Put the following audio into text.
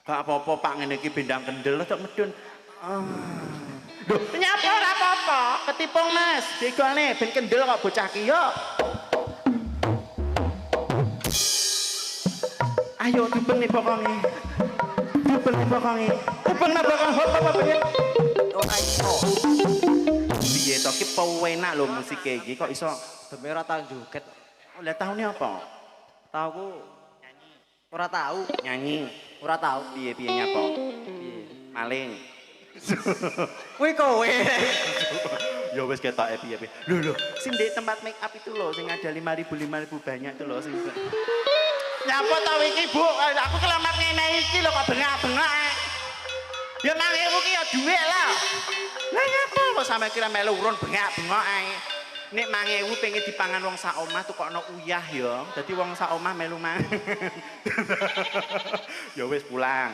Gak apa-apa Pak ngene iki bendang kendel tok medun. Loh, nyapa ora apa-apa, ketipung Mas. Digolne ben kendel kok bocah ki yo. Ayo dipeng nih bokonge. Dipeng nih bokonge. Dipeng nih bokong apa piye? Oh ayo. Piye to ki penak lho musike iki kok iso Demi ora tau joget. oleh tahunnya apa? Tau ku ora tau, Nyanyi. ora tau. Piye-piye nyapa? Piye? Maling. Kuwi kowe. Ya wis ketoke piye-piye. Lho, sing di tempat make up itu loh, sing ada 5.000 banyak itu loh sing. Nyapa ta iki, Bu? Aku kelamat ngene iki lho kok bengak-bengak. Ya 5.000 ki ya dhuwit lah. Lah nyapa kok sampe kira melu urun bengak-bengok ae. Nek 5.000 pengen dipangan wong sak omah tukokno uyah ya. Dadi wong sak omah melu mangan. Ya wis pulang.